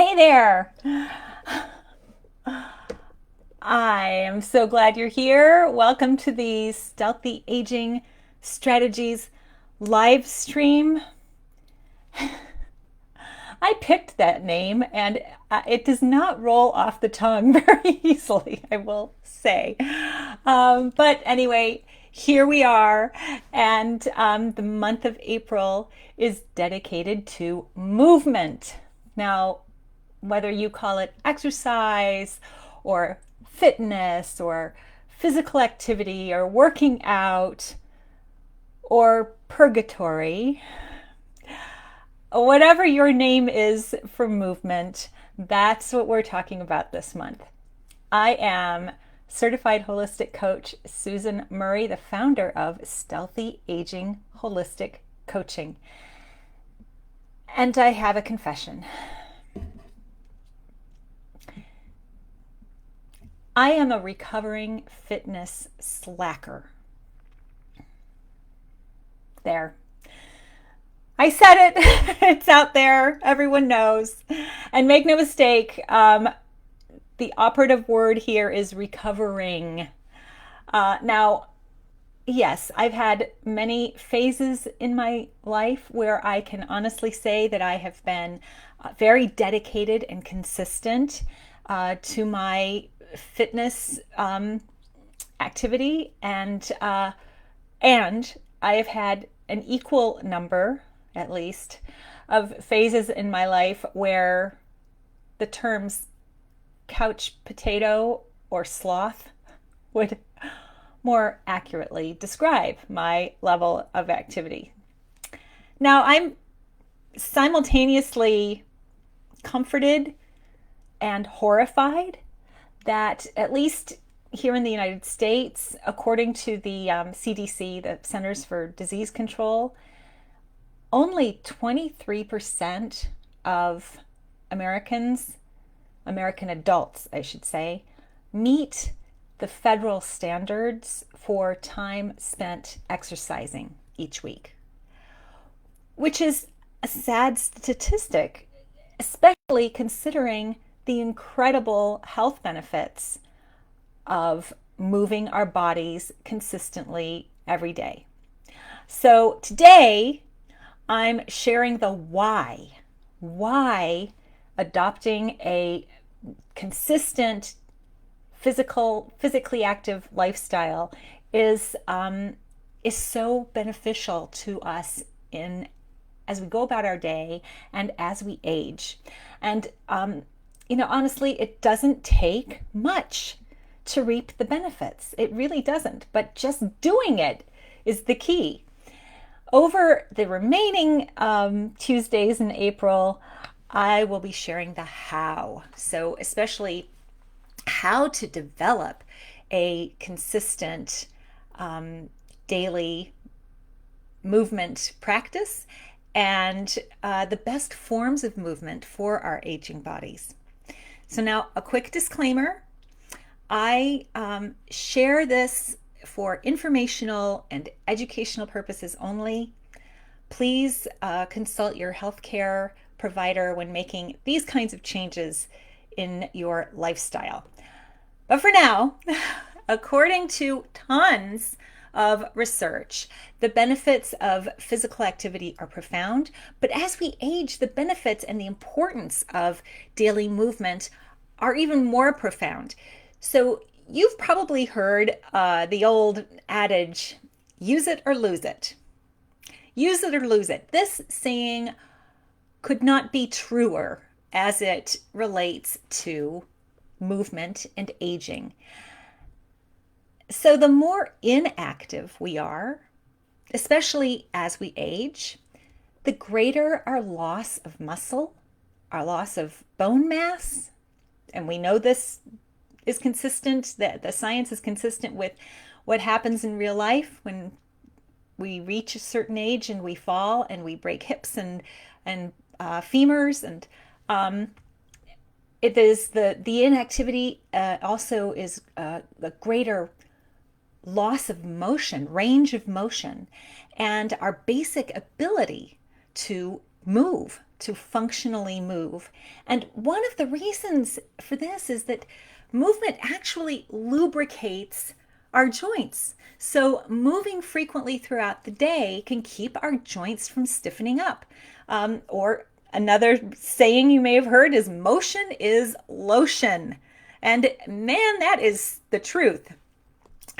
Hey there. I am so glad you're here. Welcome to the Stealthy Aging Strategies live stream. I picked that name and it does not roll off the tongue very easily, I will say. But anyway, here we are. And the month of April is dedicated to movement. Now, whether you call it exercise or fitness or physical activity or working out or purgatory, whatever your name is for movement, that's what we're talking about this month. I am certified holistic coach Susan Murray, the founder of Stealthy Aging Holistic Coaching. And I have a confession. I am a recovering fitness slacker. There. I said it. It's out there. Everyone knows. And make no mistake, the operative word here is recovering. Now, yes, I've had many phases in my life where I can honestly say that I have been very dedicated and consistent to my fitness activity, and I have had an equal number, at least, of phases in my life where the terms couch potato or sloth would more accurately describe my level of activity. Now, I'm simultaneously comforted and horrified that, at least here in the United States, according to the CDC, the Centers for Disease Control, only 23% of American adults, I should say, meet the federal standards for time spent exercising each week, which is a sad statistic, especially considering the incredible health benefits of moving our bodies consistently every day. So today, I'm sharing the why adopting a consistent physically active lifestyle is so beneficial to us in as we go about our day and as we age. And honestly, it doesn't take much to reap the benefits. It really doesn't. But just doing it is the key. Over the remaining Tuesdays in April, I will be sharing the how. So especially how to develop a consistent daily movement practice and the best forms of movement for our aging bodies. So now a quick disclaimer. I share this for informational and educational purposes only. Please consult your healthcare provider when making these kinds of changes in your lifestyle. But for now, according to tons of research, the benefits of physical activity are profound. But as we age, the benefits and the importance of daily movement are even more profound. So you've probably heard the old adage, use it or lose it. Use it or lose it. This saying could not be truer as it relates to movement and aging. So the more inactive we are, especially as we age, the greater our loss of muscle, our loss of bone mass, and we know this is consistent, that the science is consistent with what happens in real life when we reach a certain age and we fall and we break hips and femurs, and it is the inactivity also is a greater loss of motion, range of motion, and our basic ability to move, to functionally move. And one of the reasons for this is that movement actually lubricates our joints. So, moving frequently throughout the day can keep our joints from stiffening up. Or another saying you may have heard is motion is lotion. And man, that is the truth.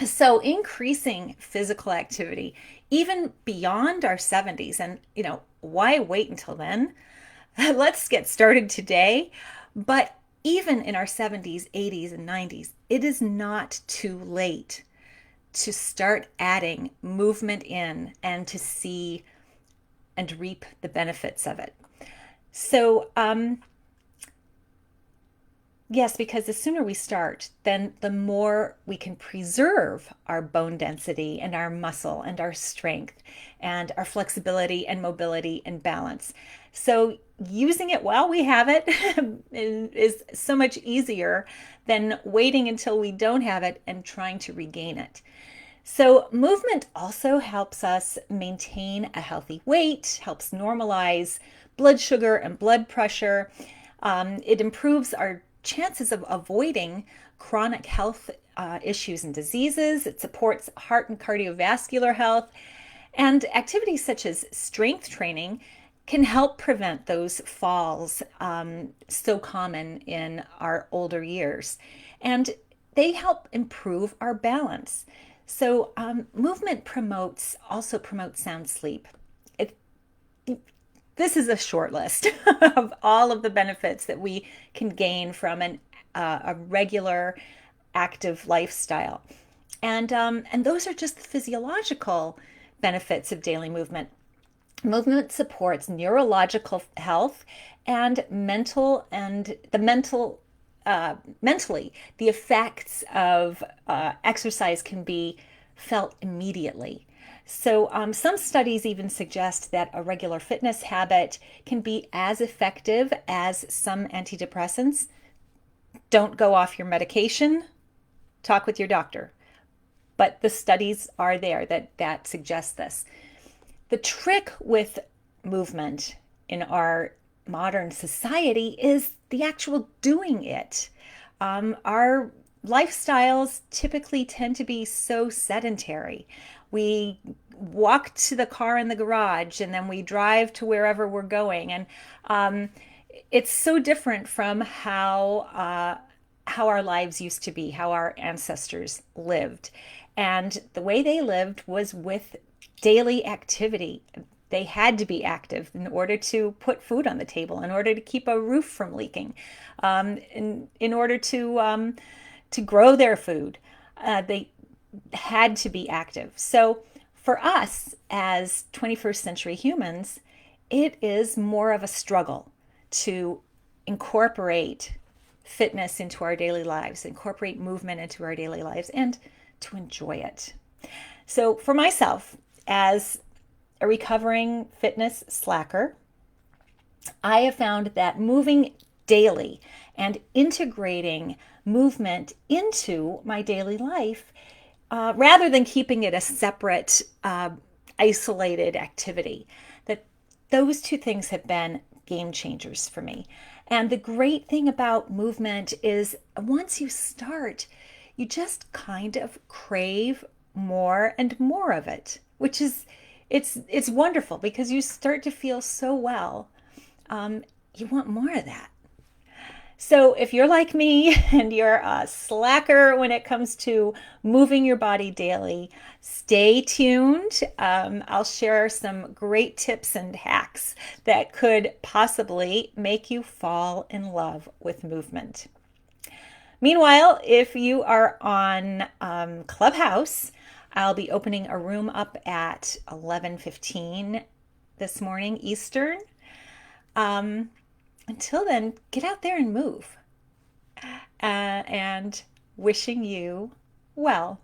So, increasing physical activity, even beyond our 70s, and why wait until then? Let's get started today. But even in our 70s, 80s, and 90s, it is not too late to start adding movement in and to see and reap the benefits of it. So, yes, because the sooner we start, then the more we can preserve our bone density and our muscle and our strength and our flexibility and mobility and balance. So using it while we have it is so much easier than waiting until we don't have it and trying to regain it. So movement also helps us maintain a healthy weight, helps normalize blood sugar and blood pressure. It improves our chances of avoiding chronic health issues and diseases. It supports heart and cardiovascular health. And activities such as strength training can help prevent those falls so common in our older years. And they help improve our balance. So movement also promotes sound sleep. It, this is a short list of all of the benefits that we can gain from a regular active lifestyle. And those are just the physiological benefits of daily movement. Movement supports neurological health and mentally, the effects of exercise can be felt immediately. So, some studies even suggest that a regular fitness habit can be as effective as some antidepressants. Don't go off your medication, talk with your doctor. But the studies are there that suggest this. The trick with movement in our modern society is the actual doing it. Our lifestyles typically tend to be so sedentary. We walk to the car in the garage and then we drive to wherever we're going. And it's so different from how our lives used to be, how our ancestors lived. And the way they lived was with daily activity. They had to be active in order to put food on the table, in order to keep a roof from leaking, in order to grow their food. They had to be active. So for us as 21st century humans, it is more of a struggle to incorporate fitness into our daily lives, incorporate movement into our daily lives, and to enjoy it. So for myself, as a recovering fitness slacker, I have found that moving daily and integrating movement into my daily life, rather than keeping it a separate, isolated activity, that those two things have been game changers for me. And the great thing about movement is once you start, you just kind of crave more and more of it, which is it's wonderful because you start to feel so well. You want more of that. So if you're like me and you're a slacker when it comes to moving your body daily, stay tuned. I'll share some great tips and hacks that could possibly make you fall in love with movement. Meanwhile, if you are on Clubhouse, I'll be opening a room up at 11:15 this morning Eastern. Until then, get out there and move. And wishing you well.